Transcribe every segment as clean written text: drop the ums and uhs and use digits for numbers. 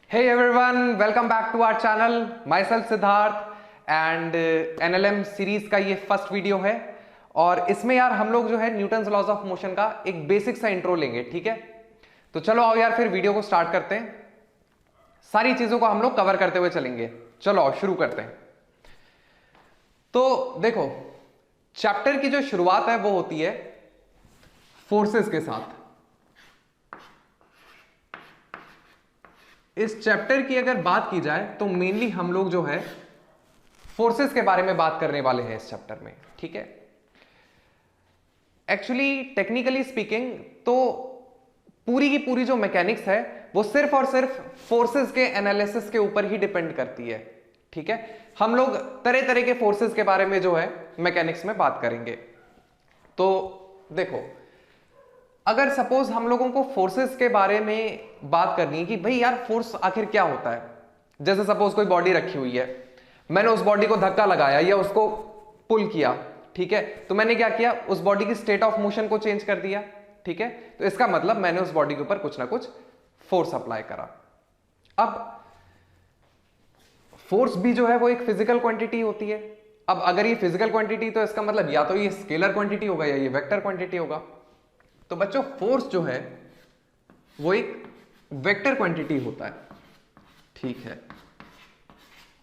Hey everyone, welcome back to our channel. Myself Siddharth and NLM series का ये first video है और इसमें यार हम लोग जो है न्यूटन्स लॉज ऑफ मोशन का एक बेसिक सा इंट्रो लेंगे, ठीक है। तो चलो आओ यार फिर वीडियो को स्टार्ट करते हैं। सारी चीजों को हम लोग कवर करते हुए चलेंगे। चलो आओ शुरू करते हैं। तो देखो, चैप्टर की जो शुरुआत है वो होती है फोर्सेस के साथ। इस चैप्टर की अगर बात की जाए तो मेनली हम लोग जो है फोर्सेस के बारे में बात करने वाले हैं इस चैप्टर में, ठीक है। एक्चुअली टेक्निकली स्पीकिंग तो पूरी की पूरी जो मैकेनिक्स है वो सिर्फ और सिर्फ फोर्सेस के एनालिसिस के ऊपर ही डिपेंड करती है, ठीक है। हम लोग तरह तरह के फोर्सेस के बारे में जो है मैकेनिक्स में बात करेंगे। तो देखो, अगर सपोज हम लोगों को फोर्सेस के बारे में बात करनी है कि भाई यार फोर्स आखिर क्या होता है। जैसे सपोज कोई बॉडी रखी हुई है, मैंने उस बॉडी को धक्का लगाया या उसको पुल किया, ठीक है। तो मैंने क्या किया, उस बॉडी की स्टेट ऑफ मोशन को चेंज कर दिया, ठीक है। तो इसका मतलब मैंने उस बॉडी के ऊपर कुछ ना कुछ फोर्स अप्लाई करा। अब फोर्स भी जो है वो एक फिजिकल क्वांटिटी होती है। अब अगर ये फिजिकल क्वांटिटी तो इसका मतलब या तो ये स्केलर क्वांटिटी होगा या ये वेक्टर क्वांटिटी होगा। तो बच्चों फोर्स जो है वो एक वेक्टर क्वांटिटी होता है, ठीक है।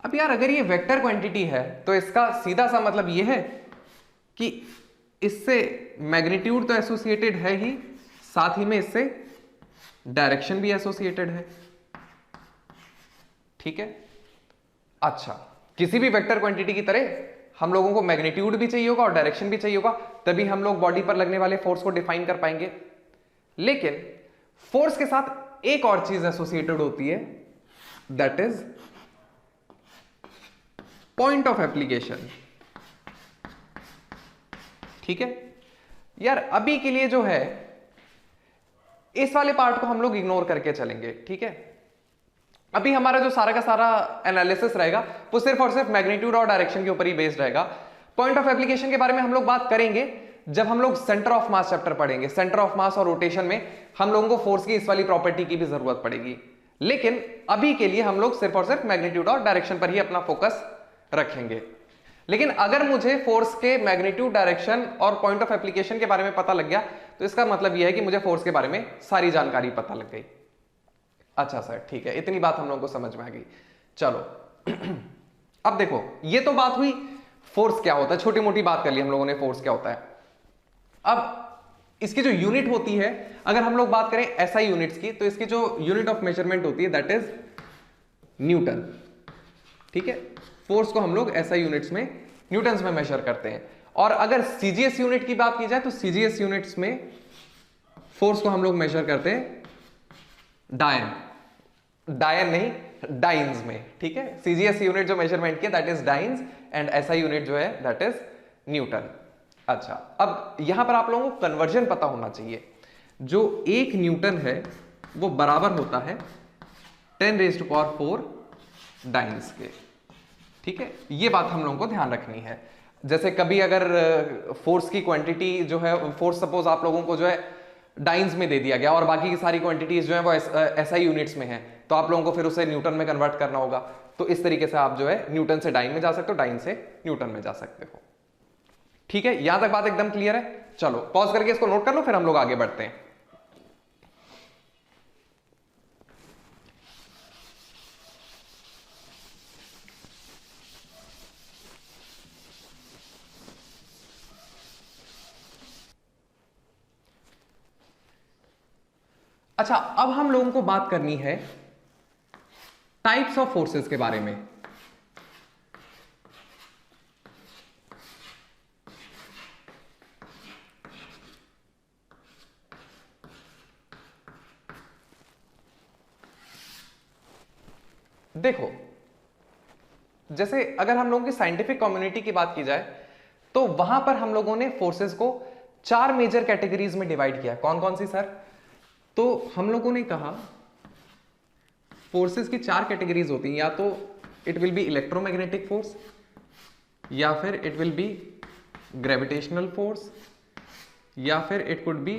अब यार अगर ये वेक्टर क्वांटिटी है तो इसका सीधा सा मतलब ये है कि इससे मैग्नीट्यूड तो एसोसिएटेड है ही, साथ ही में इससे डायरेक्शन भी एसोसिएटेड है, ठीक है। अच्छा, किसी भी वेक्टर क्वांटिटी की तरह हम लोगों को मैग्नीट्यूड भी चाहिए होगा और डायरेक्शन भी चाहिए होगा, तभी हम लोग बॉडी पर लगने वाले फोर्स को डिफाइन कर पाएंगे। लेकिन फोर्स के साथ एक और चीज एसोसिएटेड होती है, that is point of application, ठीक है। यार अभी के लिए जो है इस वाले पार्ट को हम लोग इग्नोर करके चलेंगे, ठीक है। अभी हमारा जो सारा का सारा एनालिसिस रहेगा वो सिर्फ और सिर्फ मैग्नीट्यूड और डायरेक्शन के ऊपर ही बेस्ड रहेगा। पॉइंट ऑफ एप्लीकेशन के बारे में हम लोग बात करेंगे जब हम लोग सेंटर ऑफ मास चैप्टर पढ़ेंगे। सेंटर ऑफ मास और रोटेशन में हम लोगों को फोर्स की इस वाली प्रॉपर्टी की भी जरूरत पड़ेगी। लेकिन अभी के लिए हम लोग सिर्फ और सिर्फ मैग्नीट्यूड और डायरेक्शन पर ही अपना फोकस रखेंगे। लेकिन अगर मुझे फोर्स के मैग्नीट्यूड, डायरेक्शन और पॉइंट ऑफ एप्लीकेशन के बारे में पता लग गया तो इसका मतलब यह है कि मुझे फोर्स के बारे में सारी जानकारी पता लग गई। अच्छा सर, ठीक है, इतनी बात हम लोगों को समझ में आ गई। चलो अब देखो, ये तो बात हुई फोर्स क्या होता है, छोटी मोटी बात कर ली हम लोगों ने फोर्स क्या होता है। अब इसकी जो यूनिट होती है, अगर हम लोग बात करें एसआई यूनिट्स की, तो इसकी जो यूनिट ऑफ मेजरमेंट होती है दैट इज न्यूटन, ठीक है। फोर्स को हम लोग एसआई यूनिट्स में, न्यूटन्स में मेजर करते हैं। और अगर सीजीएस यूनिट की बात की जाए तो सीजीएस यूनिट्स में फोर्स को हम लोग मेजर करते हैं डायन नहीं, डाइन्स में, ठीक है। सीजीएस यूनिट जो मेजरमेंट की that is dance and SI unit जो है दैट इज न्यूटन। अच्छा, अब यहां पर आप लोगों को कन्वर्जन पता होना चाहिए। जो 1 न्यूटन है वो बराबर होता है 10⁴ डाइन्स के, ठीक है। ये बात हम लोगों को ध्यान रखनी है। जैसे कभी अगर फोर्स की क्वांटिटी जो है, फोर्स सपोज आप लोगों को जो है डाइन्स में दे दिया गया और बाकी की सारी क्वांटिटीज जो है वो एसआई यूनिट्स में है, तो आप लोगों को फिर उसे न्यूटन में कन्वर्ट करना होगा। तो इस तरीके से आप जो है न्यूटन से डाइन में जा सकते हो, डाइन से न्यूटन में जा सकते हो, ठीक है। यहां तक बात एकदम क्लियर है। चलो पॉज करके इसको नोट कर लो, फिर हम लोग आगे बढ़ते हैं। अच्छा, अब हम लोगों को बात करनी है टाइप्स ऑफ फोर्सेस के बारे में। देखो, जैसे अगर हम लोगों की साइंटिफिक कम्युनिटी की बात की जाए तो वहां पर हम लोगों ने फोर्सेस को 4 मेजर कैटेगरीज में डिवाइड किया। कौन कौन सी सर? तो हम लोगों ने कहा फोर्सेस की 4 कैटेगरीज होती हैं, या तो it will be electromagnetic force, या फिर it will be gravitational force, या फिर it could be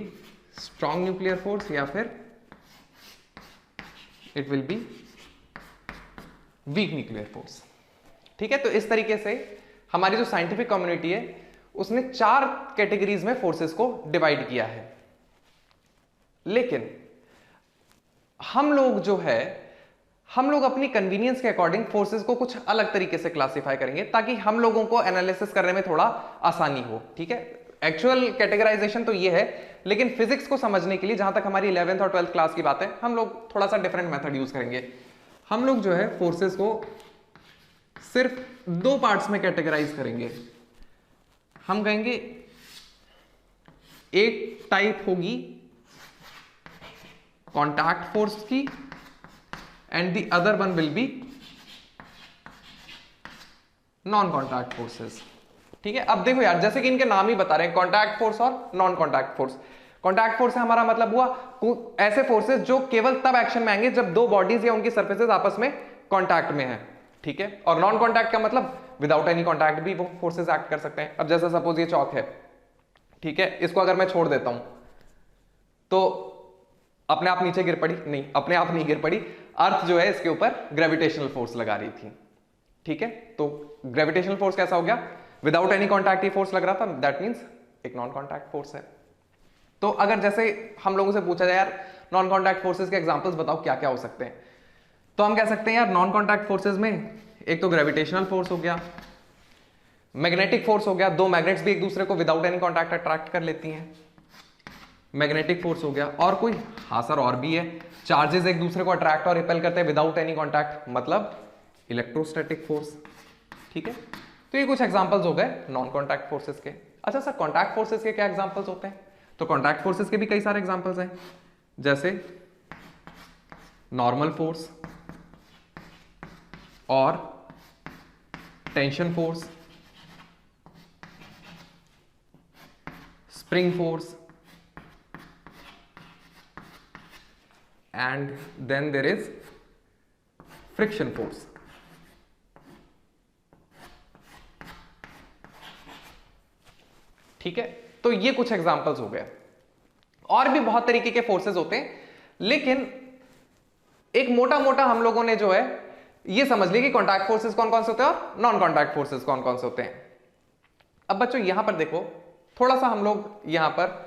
strong nuclear force, या फिर it will be weak nuclear force. ठीक है, तो इस तरीके से हमारी जो साइंटिफिक कम्युनिटी है उसने 4 कैटेगरीज में फोर्सेस को डिवाइड किया है। लेकिन हम लोग अपनी कन्वीनियंस के अकॉर्डिंग फोर्सेस को कुछ अलग तरीके से क्लासिफाई करेंगे ताकि हम लोगों को एनालिसिस करने में थोड़ा आसानी हो। ठीक है, एक्चुअल कैटेगराइजेशन तो ये है, लेकिन फिजिक्स को समझने के लिए जहां तक हमारी 11th और 12th क्लास की बात है, हम लोग थोड़ा सा डिफरेंट मेथड यूज करेंगे। हम लोग जो है फोर्सेस को सिर्फ 2 पार्ट्स में कैटेगराइज करेंगे। हम कहेंगे एक टाइप होगी कॉन्टैक्ट फोर्स की and the other one will be non contact forces. ठीक है, अब देखो यार, जैसे कि इनके नाम ही बता रहे हैं, कॉन्टैक्ट फोर्स और non contact force. Contact force से हमारा मतलब हुआ ऐसे फोर्सेस जो केवल तब एक्शन में आएंगे जब 2 बॉडीज या उनकी सर्फेसेस आपस में कॉन्टैक्ट में है। ठीक है, और नॉन कॉन्टैक्ट का मतलब विदाउट एनी कॉन्टैक्ट भी वो फोर्सेस एक्ट कर सकते हैं। अब जैसे सपोज ये चौक है, ठीक है, इसको अगर मैं छोड़ देता हूं तो अपने आप नीचे गिर पड़ी? नहीं, अपने आप नहीं गिर पड़ी। अर्थ जो है इसके ऊपर ग्रेविटेशनल फोर्स लगा रही थी। ठीक है, तो ग्रेविटेशनल फोर्स कैसा हो गया? विदाउट एनी कॉन्टैक्ट ये फोर्स लग रहा था, दैट मीन्स एक नॉन कॉन्टैक्ट फोर्स है। तो अगर जैसे हम लोगों से पूछा जाए यार नॉन कॉन्टैक्ट फोर्सेस के एग्जांपल्स बताओ क्या क्या हो सकते हैं, तो हम कह सकते हैं यार नॉन कॉन्टैक्ट फोर्सेस में एक तो ग्रेविटेशनल फोर्स हो गया, मैग्नेटिक फोर्स हो गया, 2 मैग्नेट्स भी एक दूसरे को विदाउट एनी कॉन्टैक्ट अट्रैक्ट कर लेती हैं, मैग्नेटिक फोर्स हो गया। और कोई? हाँ सर, और भी है, चार्जेस एक दूसरे को अट्रैक्ट और रिपेल करते हैं विदाउट एनी कॉन्टैक्ट, मतलब इलेक्ट्रोस्टैटिक फोर्स। ठीक है, तो ये कुछ एग्जांपल्स हो गए नॉन कॉन्टैक्ट फोर्सेस के। अच्छा सर, कॉन्टैक्ट फोर्सेस के क्या एग्जांपल्स होते हैं? तो कॉन्टैक्ट फोर्सेस के भी कई सारे एग्जांपल्स हैं, जैसे नॉर्मल फोर्स और tension force, spring force, and then there is friction force। ठीक है, तो ये कुछ एग्जांपल्स हो गए। और भी बहुत तरीके के फोर्सेस होते हैं, लेकिन एक मोटा मोटा हम लोगों ने जो है ये समझ लिया कि कॉन्टैक्ट फोर्सेस कौन कौन से होते हैं और नॉन कॉन्टैक्ट फोर्सेस कौन कौन से होते हैं। अब बच्चों यहां पर देखो, थोड़ा सा हम लोग यहां पर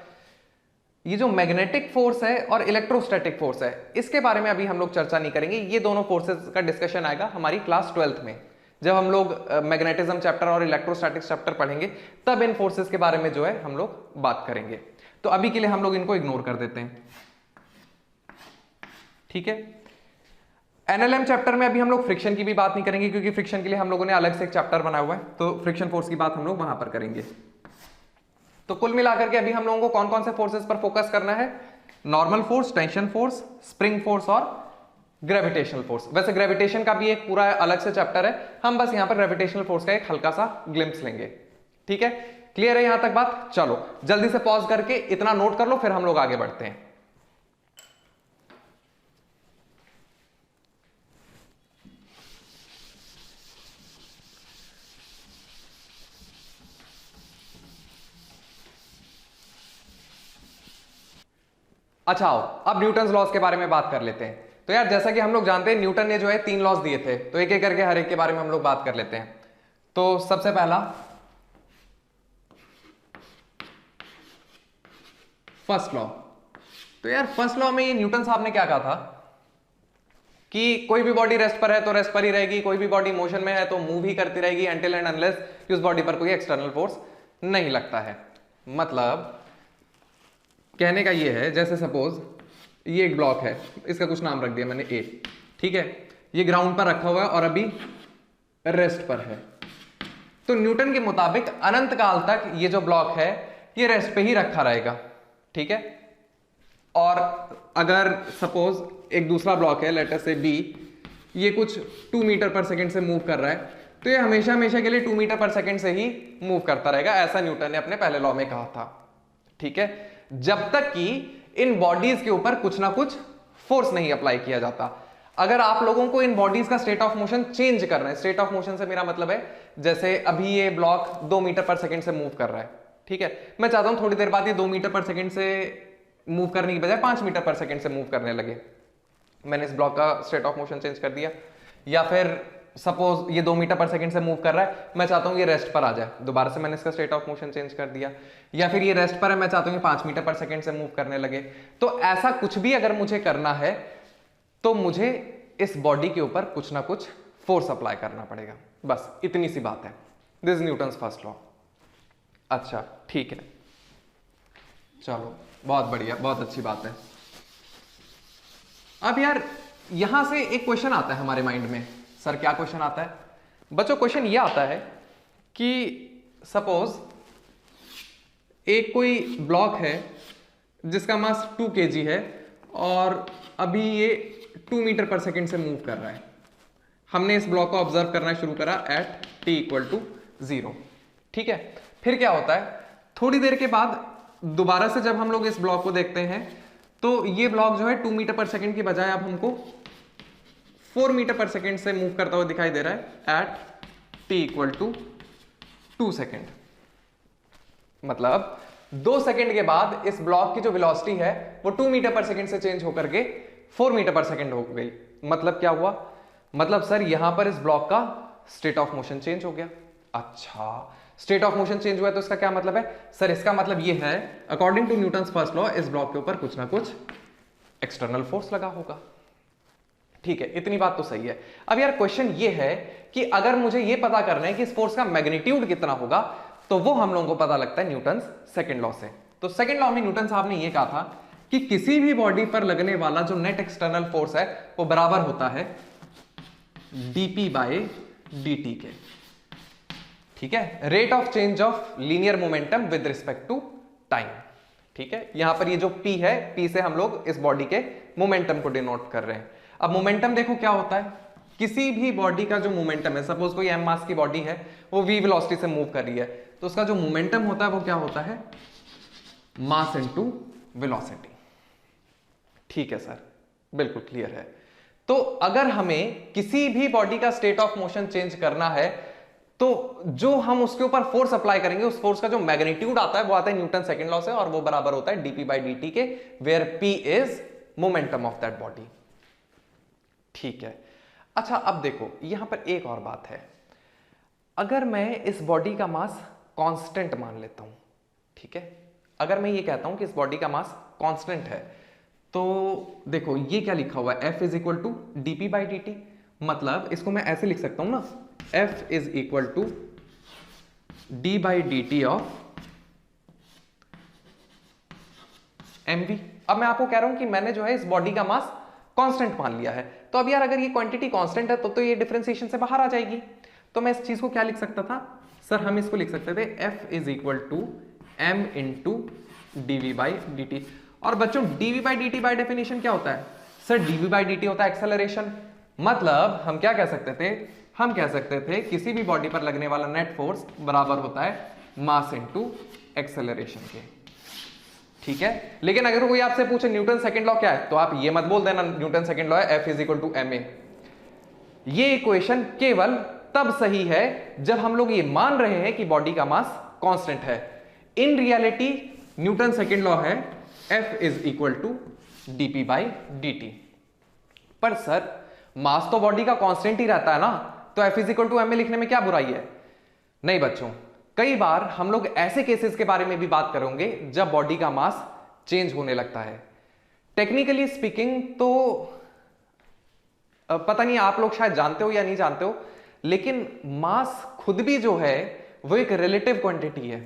ये जो मैग्नेटिक फोर्स है और इलेक्ट्रोस्टैटिक फोर्स है, इसके बारे में अभी हम लोग चर्चा नहीं करेंगे। ये दोनों फोर्सेस का डिस्कशन आएगा हमारी क्लास 12th में, जब हम लोग मैग्नेटिज्म चैप्टर और इलेक्ट्रोस्टैटिक्स चैप्टर पढ़ेंगे, तब इन फोर्सेस के बारे में जो है हम लोग बात करेंगे। तो अभी के लिए हम लोग इनको इग्नोर कर देते हैं। ठीक है, एनएलएम चैप्टर में अभी हम लोग फ्रिक्शन की भी बात नहीं करेंगे, क्योंकि फ्रिक्शन के लिए हम लोगों ने अलग से एक चैप्टर बनाया हुआ है, तो फ्रिक्शन फोर्स की बात हम लोग वहां पर करेंगे। तो कुल मिलाकर के अभी हम लोगों को कौन कौन से फोर्सेस पर फोकस करना है? Normal force, tension force, spring force और ग्रेविटेशनल फोर्स। वैसे ग्रेविटेशन का भी एक पूरा अलग से चैप्टर है, हम बस यहां पर ग्रेविटेशनल फोर्स का एक हल्का सा ग्लिम्प्स लेंगे। ठीक है, क्लियर है यहां तक बात? चलो जल्दी से पॉज करके इतना नोट कर लो, फिर हम लोग आगे बढ़ते हैं। अच्छा आओ, अब न्यूटन लॉज के बारे में बात कर लेते हैं। तो यार जैसा कि हम लोग जानते हैं न्यूटन ने जो है 3 लॉज दिए थे, तो एक एक करके हर एक के बारे में हम लोग बात कर लेते हैं। तो सबसे पहला फर्स्ट लॉ। तो यार फर्स्ट लॉ में ये न्यूटन साहब ने क्या कहा था कि कोई भी बॉडी रेस्ट पर है तो रेस्ट पर ही रहेगी, कोई भी बॉडी मोशन में है तो मूव ही करती रहेगी अनटिल एंड अनलेस कि उस बॉडी पर कोई एक्सटर्नल फोर्स नहीं लगता है। मतलब कहने का ये है, जैसे सपोज ये एक ब्लॉक है, इसका कुछ नाम रख दिया मैंने ए, ठीक है, ये ग्राउंड पर रखा हुआ है और अभी रेस्ट पर है, तो न्यूटन के मुताबिक अनंत काल तक ये जो ब्लॉक है ये रेस्ट पे ही रखा रहेगा। ठीक है, और अगर सपोज एक दूसरा ब्लॉक है, लेट अस से बी, ये कुछ 2 मीटर पर सेकंड से मूव कर रहा है, तो ये हमेशा हमेशा के लिए 2 मीटर पर सेकंड से ही मूव करता रहेगा, ऐसा न्यूटन ने अपने पहले लॉ में कहा था। ठीक है, जब तक कि इन बॉडीज के ऊपर कुछ ना कुछ फोर्स नहीं अप्लाई किया जाता। अगर आप लोगों को इन बॉडीज का स्टेट ऑफ मोशन चेंज करना है, स्टेट ऑफ मोशन से मेरा मतलब है जैसे अभी ये ब्लॉक 2 मीटर पर सेकंड से मूव कर रहा है, ठीक है, मैं चाहता हूं थोड़ी देर बाद ये 2 मीटर पर सेकंड से मूव करने की बजाय 5 मीटर पर सेकंड से मूव करने लगे, मैंने इस ब्लॉक का स्टेट ऑफ मोशन चेंज कर दिया। या फिर सपोज ये 2 मीटर पर सेकंड से मूव कर रहा है, मैं चाहता हूं ये रेस्ट पर आ जाए, दोबारा से मैंने इसका स्टेट ऑफ मोशन चेंज कर दिया। या फिर ये रेस्ट पर है, मैं चाहता हूं ये 5 मीटर पर सेकंड से मूव करने लगे। तो ऐसा कुछ भी अगर मुझे करना है तो मुझे इस बॉडी के ऊपर कुछ ना कुछ फोर्स अप्लाई करना पड़ेगा, बस इतनी सी बात है। This is Newton's first law. अच्छा ठीक है, चलो बहुत बढ़िया, बहुत अच्छी बात है। अब यार यहां से एक क्वेश्चन आता है हमारे माइंड में। सर क्या क्वेश्चन आता है बच्चों? क्वेश्चन ये आता है कि सपोज एक कोई ब्लॉक है जिसका मास 2 kg है और अभी ये 2 मीटर पर सेकंड से मूव कर रहा है। हमने इस ब्लॉक को ऑब्जर्व करना शुरू करा एट t = 0। ठीक है, फिर क्या होता है, थोड़ी देर के बाद दोबारा से जब हम लोग इस ब्लॉक को देखते हैं तो ये ब्लॉक जो है 2 मीटर पर सेकंड की बजाय अब हमको 4 मीटर पर सेकंड से मूव करता हुआ दिखाई दे रहा है एट t = 2 सेकंड। मतलब 2 सेकंड के बाद इस ब्लॉक की जो वेलोसिटी है वो 2 मीटर पर सेकंड से चेंज होकर के 4 मीटर पर सेकंड हो गई। मतलब क्या हुआ? मतलब सर यहां पर इस ब्लॉक का स्टेट ऑफ मोशन चेंज हो गया। अच्छा, स्टेट ऑफ मोशन चेंज हुआ है तो इसका क्या मतलब है? सर इसका मतलब ये है according to Newton's first law इस ब्लॉक के ऊपर कुछ ना कुछ एक्सटर्नल फोर्स लगा होगा। ठीक है, इतनी बात तो सही है। अब यार क्वेश्चन ये है कि अगर मुझे ये पता करना है कि इस फोर्स का मैग्नीट्यूड कितना होगा तो वो हम लोगों को पता लगता है न्यूटन्स सेकंड लॉ से। तो सेकंड लॉ में न्यूटन साहब ने ये कहा था कि किसी भी बॉडी पर लगने वाला जो नेट एक्सटर्नल फोर्स है वो बराबर होता है dp/dt के। ठीक है, rate of change of linear momentum with respect to time. ठीक है, यहां पर ये जो p है, p से हम लोग इस बॉडी के मोमेंटम को डिनोट कर रहे हैं। अब मोमेंटम देखो क्या होता है, किसी भी बॉडी का जो मोमेंटम है, सपोज कोई m मास की बॉडी है वो v वेलोसिटी से मूव कर रही है, तो उसका जो मोमेंटम होता है वो क्या होता है? Mass into velocity. ठीक है सर, बिल्कुल क्लियर है। तो अगर हमें किसी भी बॉडी का स्टेट ऑफ मोशन चेंज करना है तो जो हम उसके ऊपर फोर्स अप्लाई करेंगे उस फोर्स का जो मैग्नीट्यूड आता है वो आता है न्यूटन सेकंड लॉ से, और वो बराबर होता है dp/dt के, where p is momentum of that body. ठीक है, अच्छा अब देखो यहां पर एक और बात है। अगर मैं इस बॉडी का मास कांस्टेंट मान लेता हूं, ठीक है, अगर मैं ये कहता हूं कि इस बॉडी का मास कांस्टेंट है तो देखो ये क्या लिखा हुआ है, F = dp/dt। मतलब इसको मैं ऐसे लिख सकता हूं ना, F = d/dt ऑफ mv। अब मैं आपको कह रहा हूं कि मैंने जो है इस बॉडी का मास कांस्टेंट मान लिया है, तो अब यार अगर ये क्वांटिटी कांस्टेंट है तो ये डिफरेंशिएशन से बाहर आ जाएगी। तो मैं इस चीज को क्या लिख सकता था सर? हम इसको लिख सकते थे F = m × dv/dt। और बच्चों dv/dt बाय डेफिनेशन क्या होता है सर? dv/dt होता है एक्सेलरेशन। मतलब हम क्या कह सकते थे? हम कह सकते थे किसी भी बॉडी पर लगने वाला नेट फोर्स बराबर होता है मास इनटू एक्सेलरेशन के। ठीक है, लेकिन अगर कोई आपसे पूछे न्यूटन सेकंड लॉ क्या है तो आप ये मत बोल देना न्यूटन सेकंड लॉ है F = ma। ये इक्वेशन केवल तब सही है जब हम लोग ये मान रहे हैं कि बॉडी का मास कांस्टेंट है। In reality Newton second law है F = dp/dt। पर सर मास तो बॉडी का कांस्टेंट ही रहता है ना, तो F = ma लिखने में क्या बुराई है? नहीं बच्चों, कई बार हम लोग ऐसे केसेस के बारे में भी बात करेंगे जब बॉडी का मास चेंज होने लगता है। टेक्निकली स्पीकिंग तो पता नहीं आप लोग शायद जानते हो या नहीं जानते हो, लेकिन मास खुद भी जो है वो एक रिलेटिव क्वांटिटी है।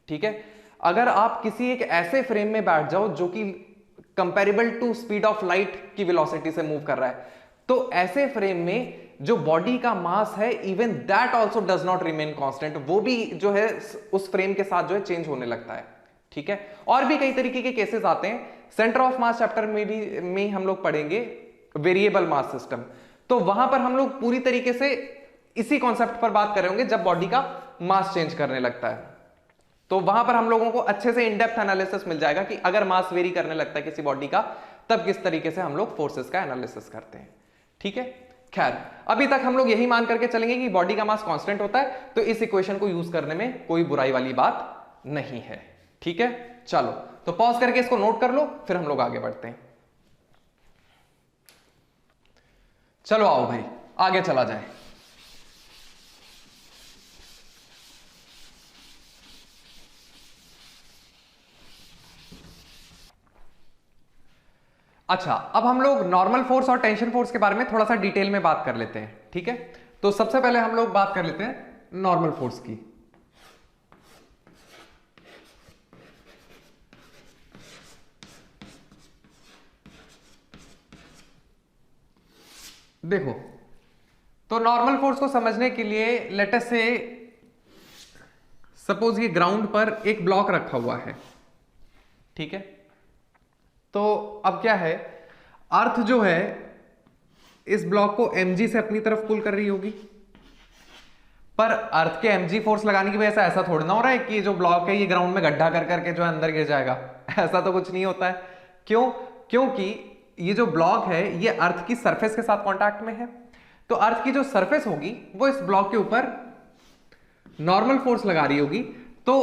ठीक है, अगर आप किसी एक ऐसे फ्रेम में बैठ जाओ जो कि comparable to speed of light की वेलोसिटी से मूव कर रहा है, तो ऐसे फ्रेम में जो बॉडी का मास है even that also does not remain constant, वो भी जो है उस फ्रेम के साथ जो है चेंज होने लगता है। ठीक है, और भी कई तरीके के केसेस आते हैं। सेंटर ऑफ मास चैप्टर में हम लोग पढ़ेंगे वेरिएबल मास सिस्टम, तो वहां पर हम लोग पूरी तरीके से इसी कॉन्सेप्ट पर बात करेंगे जब बॉडी का मास चेंज करने लगता है। तो वहां पर हम लोगों को अच्छे से इन डेप्थ एनालिसिस मिल जाएगा कि अगर मास वेरी करने लगता है किसी बॉडी का तब किस तरीके से हम लोग फोर्सेस का एनालिसिस करते हैं। ठीक है, खैर अभी तक हम लोग यही मान करके चलेंगे कि बॉडी का मास कांस्टेंट होता है, तो इस इक्वेशन को यूज करने में कोई बुराई वाली बात नहीं है। ठीक है, चलो तो पॉज करके इसको नोट कर लो, फिर हम लोग आगे बढ़ते हैं। चलो आओ भाई आगे चला जाए। अच्छा, अब हम लोग नॉर्मल फोर्स और टेंशन फोर्स के बारे में थोड़ा सा डिटेल में बात कर लेते हैं, ठीक है। तो सबसे पहले हम लोग बात कर लेते हैं नॉर्मल फोर्स की। देखो, तो नॉर्मल फोर्स को समझने के लिए लेट अस से सपोज ये ग्राउंड पर एक ब्लॉक रखा हुआ है, ठीक है। तो अब क्या है, अर्थ जो है इस ब्लॉक को mg से अपनी तरफ पुल कर रही होगी, पर अर्थ के mg फोर्स लगाने की वजह से ऐसा थोड़ा ना हो रहा है कि जो ब्लॉक है ये ग्राउंड में गड्ढा कर करके जो है अंदर गिर जाएगा। ऐसा तो कुछ नहीं होता है। क्यों? क्योंकि ये जो ब्लॉक है ये अर्थ की सरफेस के साथ कांटेक्ट में है, तो अर्थ की जो सरफेस होगी वो इस ब्लॉक के ऊपर नॉर्मल फोर्स लगा रही होगी। तो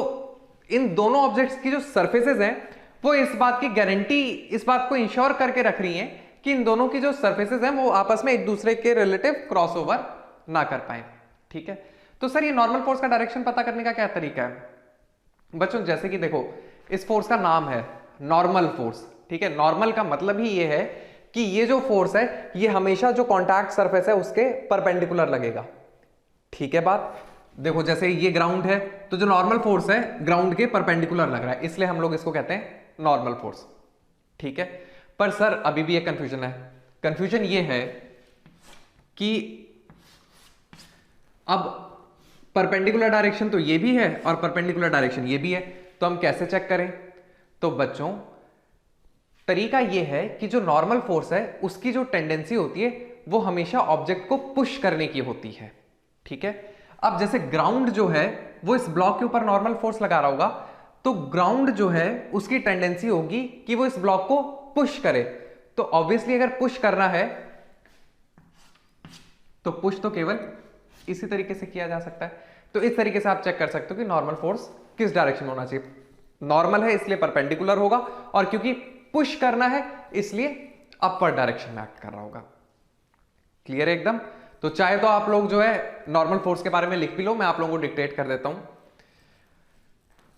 इन दोनों ऑब्जेक्ट्स की जो सरफेसेस हैं वो इस बात की गारंटी, इस बात को इंश्योर करके रख रही हैं कि इन दोनों की जो सरफेसेस हैं वो आपस में एक दूसरे के रिलेटिव क्रॉसओवर ना कर पाए, ठीक है। तो सर ये नॉर्मल फोर्स का डायरेक्शन पता करने का क्या तरीका है? बच्चों जैसे कि देखो, इस फोर्स का नाम है नॉर्मल फोर्स, ठीक है। नॉर्मल का मतलब ही ये है कि ये जो फोर्स है ये हमेशा जो कॉन्टैक्ट सरफेस है उसके परपेंडिकुलर लगेगा, ठीक है बात। देखो जैसे ये ग्राउंड है तो जो नॉर्मल फोर्स है ग्राउंड के परपेंडिकुलर लग रहा है, इसलिए हम लोग इसको कहते हैं नॉर्मल फोर्स, ठीक है। पर सर अभी भी एक कंफ्यूजन है। कंफ्यूजन ये है कि अब परपेंडिकुलर डायरेक्शन तो ये भी है और परपेंडिकुलर डायरेक्शन ये भी है, तो हम कैसे चेक करें? तो बच्चों तरीका ये है कि जो नॉर्मल फोर्स है उसकी जो टेंडेंसी होती है वो हमेशा ऑब्जेक्ट को पुश करने की होती है, ठीक है। अब जैसे ग्राउंड जो है वो इस ब्लॉक के ऊपर नॉर्मल फोर्स लगा रहा होगा, तो ग्राउंड जो है उसकी टेंडेंसी होगी कि वो इस ब्लॉक को पुश करे। तो ऑब्वियसली अगर पुश करना है तो पुश तो केवल इसी तरीके से किया जा सकता है। तो इस तरीके से आप चेक कर सकते हो कि नॉर्मल फोर्स किस डायरेक्शन में होना चाहिए। नॉर्मल है इसलिए परपेंडिकुलर होगा, और क्योंकि पुश करना है इसलिए अपवर्ड डायरेक्शन में एक्ट कर रहा होगा। क्लियर है एकदम? तो चाहे तो आप लोग जो है नॉर्मल फोर्स के बारे में लिख भी लो, मैं आप लोगों को डिक्टेट कर देता हूं।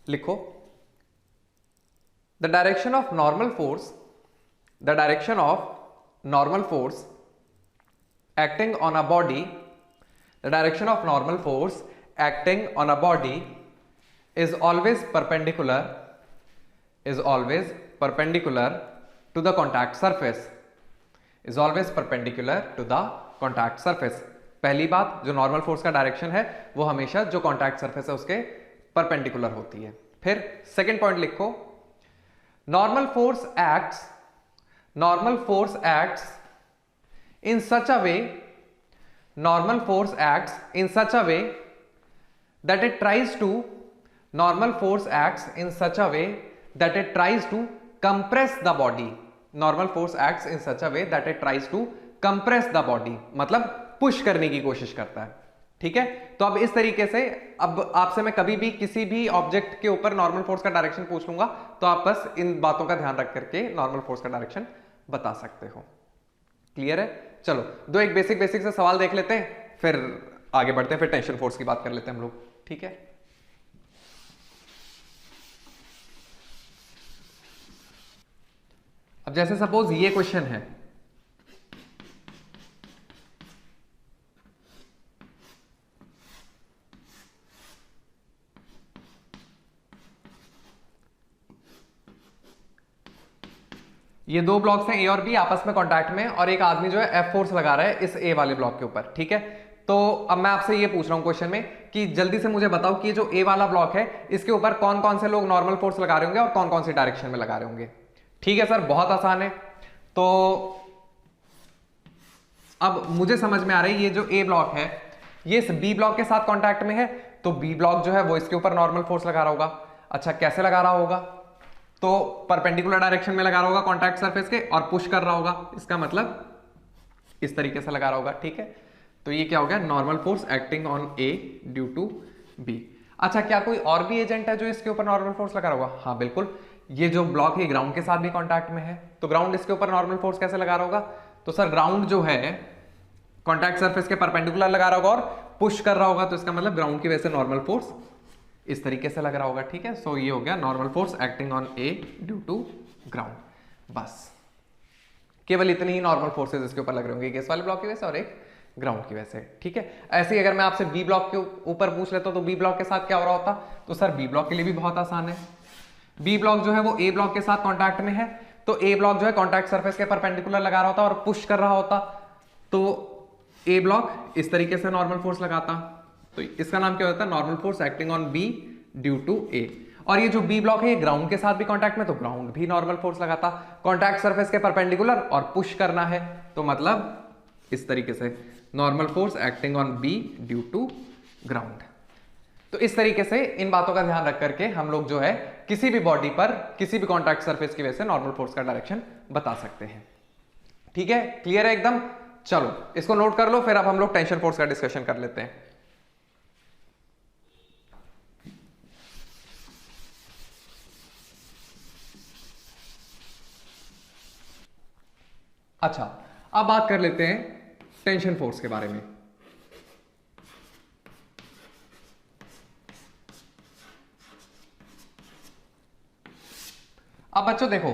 लिखो, the direction of normal force, the direction of normal force acting on a body, the direction of normal force acting on a body is always perpendicular to the contact surface, is always perpendicular to the contact surface। पहली बात, जो normal force का direction है वो हमेशा जो contact surface है उसके परपेंडिकुलर होती है। फिर सेकेंड पॉइंट लिखो, normal force acts in such a way, normal force acts in such a way that it tries to, normal force acts in such a way that it tries to compress the body, normal force acts in such a way that it tries to compress the body, मतलब push करने की कोशिश करता है, ठीक है। तो अब इस तरीके से, अब आपसे मैं कभी भी किसी भी ऑब्जेक्ट के ऊपर नॉर्मल फोर्स का डायरेक्शन पूछ लूंगा तो आप बस इन बातों का ध्यान रख करके नॉर्मल फोर्स का डायरेक्शन बता सकते हो। क्लियर है? चलो दो एक बेसिक से सवाल देख लेते हैं, फिर आगे बढ़ते हैं, फिर टेंशन फोर्स की बात कर लेते हैं हम लोग, ठीक है। अब जैसे सपोज ये क्वेश्चन है, ये दो ब्लॉक्स हैं ए और बी आपस में कांटेक्ट में, और एक आदमी जो है एफ फोर्स लगा रहा है इस ए वाले ब्लॉक के ऊपर, ठीक है। तो अब मैं आपसे ये पूछ रहा हूं क्वेश्चन में कि जल्दी से मुझे बताओ कि जो ए वाला ब्लॉक है इसके ऊपर कौन कौन से लोग नॉर्मल फोर्स लगा रहे होंगे और कौन कौन सी डायरेक्शन में लगा रहे होंगे। ठीक है सर, बहुत आसान है। तो अब मुझे समझ में आ रहा है ये जो ए ब्लॉक है ये इस बी ब्लॉक के साथ कॉन्टैक्ट में है, तो बी ब्लॉक जो है वो इसके ऊपर नॉर्मल फोर्स लगा रहा होगा। अच्छा, कैसे लगा रहा होगा? तो परपेंडिकुलर डायरेक्शन में लगा रहा होगा कॉन्टैक्ट सरफेस के, और पुश कर रहा होगा, इसका मतलब इस तरीके से लगा रहा होगा, ठीक है। तो ये क्या हो गया? Normal force acting on A due to B. अच्छा, क्या कोई और भी एजेंट है जो इसके ऊपर नॉर्मल फोर्स लगा रहा होगा? हाँ बिल्कुल, ये जो ब्लॉक है ग्राउंड के साथ भी कॉन्टैक्ट में है, तो ग्राउंड इसके ऊपर नॉर्मल फोर्स कैसे लगा रहा होगा? तो सर ग्राउंड जो है कॉन्टैक्ट सरफेस के परपेंडिकुलर लगा रहा होगा और पुश कर रहा होगा, तो इसका मतलब ग्राउंड की वजह से नॉर्मल फोर्स इस तरीके से लग रहा होगा, ठीक है। सो ये हो गया normal force acting on A due to ground. बस केवल इतनी ही नॉर्मल फोर्सेज इसके ऊपर लग रहे होंगे, एक इस वाले ब्लॉक की वजह से और एक ग्राउंड की वजह से, ठीक है। ऐसे ही अगर मैं आपसे बी ब्लॉक के ऊपर पूछ लेता तो बी ब्लॉक के साथ क्या हो रहा होता, तो सर बी ब्लॉक के लिए भी बहुत आसान है। बी ब्लॉक जो है वो ए ब्लॉक के साथ कॉन्टैक्ट में है, तो ए ब्लॉक जो है कॉन्टैक्ट सरफेस के परपेंडिकुलर लगा रहा होता और पुश कर रहा होता, तो ए ब्लॉक इस तरीके से नॉर्मल फोर्स लगाता, तो इसका नाम क्या होता है, normal force acting on B due to A. और ये जो बी ब्लॉक है ये ग्राउंड के साथ भी कांटेक्ट में, तो ग्राउंड भी नॉर्मल फोर्स लगाता, कांटेक्ट सरफेस के परपेंडिकुलर और पुश करना है, तो मतलब इस तरीके से normal force acting on B due to ground. तो इस तरीके से इन बातों का ध्यान रख करके हम लोग जो है किसी भी बॉडी पर किसी भी कांटेक्ट सरफेस की वजह से नॉर्मल फोर्स का डायरेक्शन बता सकते हैं। ठीक है, क्लियर है एकदम। चलो इसको नोट कर लो, फिर अब हम लोग टेंशन फोर्स का डिस्कशन कर लेते हैं। अच्छा, अब बात कर लेते हैं टेंशन फोर्स के बारे में। अब बच्चों देखो,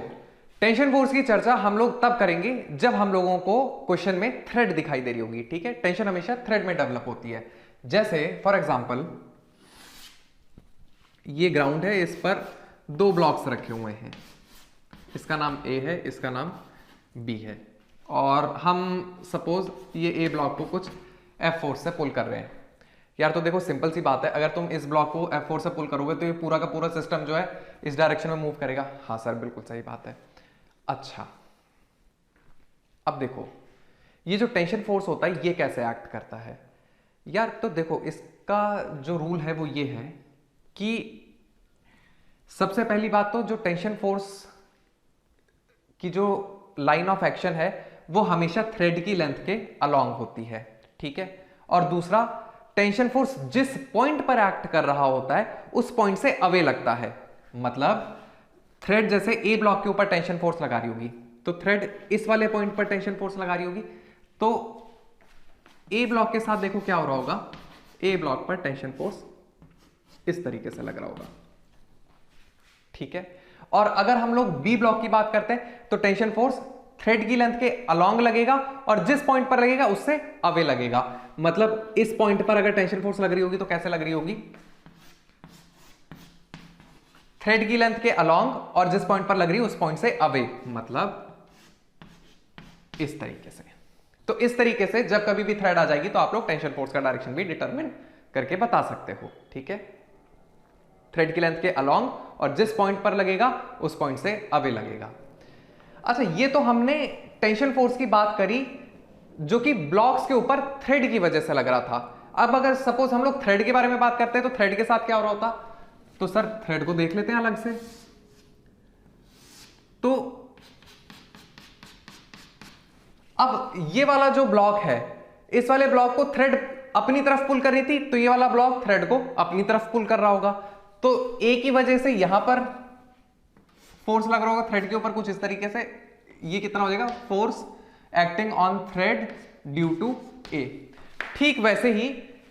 टेंशन फोर्स की चर्चा हम लोग तब करेंगे जब हम लोगों को क्वेश्चन में थ्रेड दिखाई दे रही होगी। ठीक है, टेंशन हमेशा थ्रेड में डेवलप होती है। जैसे फॉर एग्जांपल ये ग्राउंड है, इस पर दो ब्लॉक्स रखे हुए हैं, इसका नाम ए है, इसका नाम बी है, और हम सपोज ये ए ब्लॉक को कुछ एफ फोर्स से पुल कर रहे हैं। यार तो देखो सिंपल सी बात है, अगर तुम इस ब्लॉक को एफ फोर्स से पुल करोगे तो ये पूरा का पूरा सिस्टम जो है इस डायरेक्शन में मूव करेगा। हाँ सर बिल्कुल सही बात है। अच्छा, अब देखो ये जो टेंशन फोर्स होता है ये कैसे एक्ट करता है। यार तो देखो इसका जो रूल है वो ये है कि सबसे पहली बात तो जो टेंशन फोर्स की जो लाइन ऑफ एक्शन है वो हमेशा थ्रेड की लेंथ के अलोंग होती है। ठीक है, और दूसरा टेंशन फोर्स जिस पॉइंट पर एक्ट कर रहा होता है उस पॉइंट से अवे लगता है। मतलब थ्रेड जैसे ए ब्लॉक के ऊपर टेंशन फोर्स लगा रही होगी तो थ्रेड इस वाले पॉइंट पर टेंशन फोर्स लगा रही होगी, तो ए ब्लॉक के साथ देखो क्या हो रहा होगा, ए ब्लॉक पर टेंशन फोर्स इस तरीके से लग रहा होगा। ठीक है, और अगर हम लोग बी ब्लॉक की बात करते हैं तो टेंशन फोर्स थ्रेड की लेंथ के अलोंग लगेगा और जिस पॉइंट पर लगेगा उससे अवे लगेगा। मतलब इस पॉइंट पर अगर टेंशन फोर्स लग रही होगी तो कैसे लग रही होगी, थ्रेड की लेंथ के अलोंग, और जिस पॉइंट पर लग रही है उस पॉइंट से अवे, मतलब इस तरीके से। तो इस तरीके से जब कभी भी थ्रेड आ जाएगी तो आप लोग टेंशन फोर्स का डायरेक्शन भी डिटरमिन करके बता सकते हो। ठीक है, थ्रेड की लेंथ के अलोंग और जिस पॉइंट पर लगेगा उस पॉइंट से अवे लगेगा। अच्छा, ये तो हमने टेंशन फोर्स की बात करी जो कि ब्लॉक्स के ऊपर थ्रेड की वजह से लग रहा था। अब अगर सपोज हम लोग थ्रेड के बारे में बात करते हैं तो थ्रेड के साथ क्या हो रहा होता, तो सर थ्रेड को देख लेते हैं अलग से। तो अब ये वाला जो ब्लॉक है, इस वाले ब्लॉक को थ्रेड अपनी तरफ पुल कर रही थी, तो ये वाला ब्लॉक थ्रेड को अपनी तरफ पुल कर रहा होगा, तो ए की वजह से यहां पर फोर्स लग रहा होगा थ्रेड के ऊपर कुछ इस तरीके से। ये कितना हो जाएगा, force acting on thread due to A. ठीक वैसे ही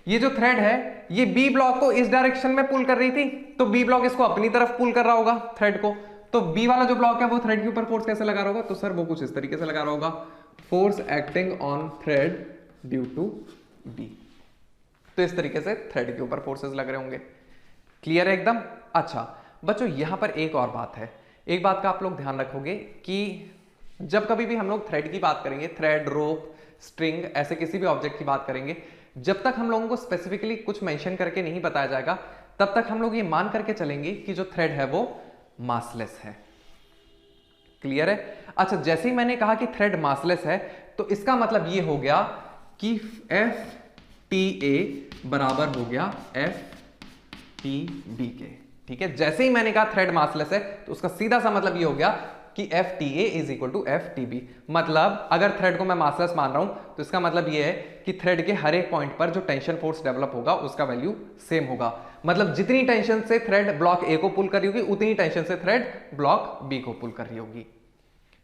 ये जो थ्रेड है ये बी ब्लॉक को इस डायरेक्शन में पुल कर रही थी, तो बी ब्लॉक इसको अपनी तरफ पुल कर रहा होगा थ्रेड को, तो बी वाला जो ब्लॉक है वो थ्रेड के ऊपर फोर्स कैसे लगा रहा होगा, तो सर वो कुछ इस तरीके से लगा रहा होगा, force acting on thread due to B. तो इस तरीके से थ्रेड के ऊपर फोर्सेस लग रहे होंगे। क्लियर है एकदम। अच्छा बच्चों, यहां पर एक और बात है, एक बात का आप लोग ध्यान रखोगे कि जब कभी भी हम लोग थ्रेड की बात करेंगे, थ्रेड, रोप, स्ट्रिंग, ऐसे किसी भी ऑब्जेक्ट की बात करेंगे, जब तक हम लोगों को स्पेसिफिकली कुछ मेंशन करके नहीं बताया जाएगा तब तक हम लोग ये मान करके चलेंगे कि जो थ्रेड है वो मासलेस है। क्लियर है। अच्छा, जैसे ही मैंने कहा कि थ्रेड मासलेस है तो इसका मतलब ये हो गया कि एफ टी ए बराबर हो गया एफ टी बी के। ठीक है, जैसे ही मैंने कहा थ्रेड मासलेस है तो उसका सीधा सा मतलब ये हो गया कि F T A is equal to F T B. मतलब अगर थ्रेड को मैं मासलेस मान रहा हूं तो इसका मतलब ये है कि थ्रेड के हर एक पॉइंट पर जो टेंशन फोर्स डेवलप होगा उसका वैल्यू सेम होगा। मतलब जितनी टेंशन से थ्रेड ब्लॉक ए को पुल कर रही होगी उतनी टेंशन से थ्रेड ब्लॉक बी को पुल कर रही होगी।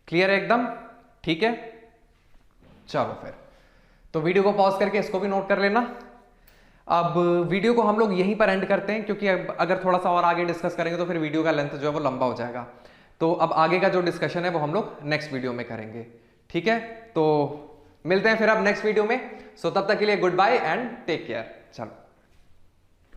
क्लियर है एकदम। ठीक है, चलो फिर तो वीडियो को पॉज करके इसको भी नोट कर लेना। अब वीडियो को हम लोग यहीं पर एंड करते हैं क्योंकि अगर थोड़ा सा और आगे डिस्कस करेंगे तो फिर वीडियो का लेंथ जो है वो लंबा हो जाएगा। तो अब आगे का जो डिस्कशन है वो हम लोग नेक्स्ट वीडियो में करेंगे। ठीक ठीक है, तो मिलते हैं फिर अब नेक्स्ट वीडियो में। सो तब तक के लिए good bye and take care. चलो।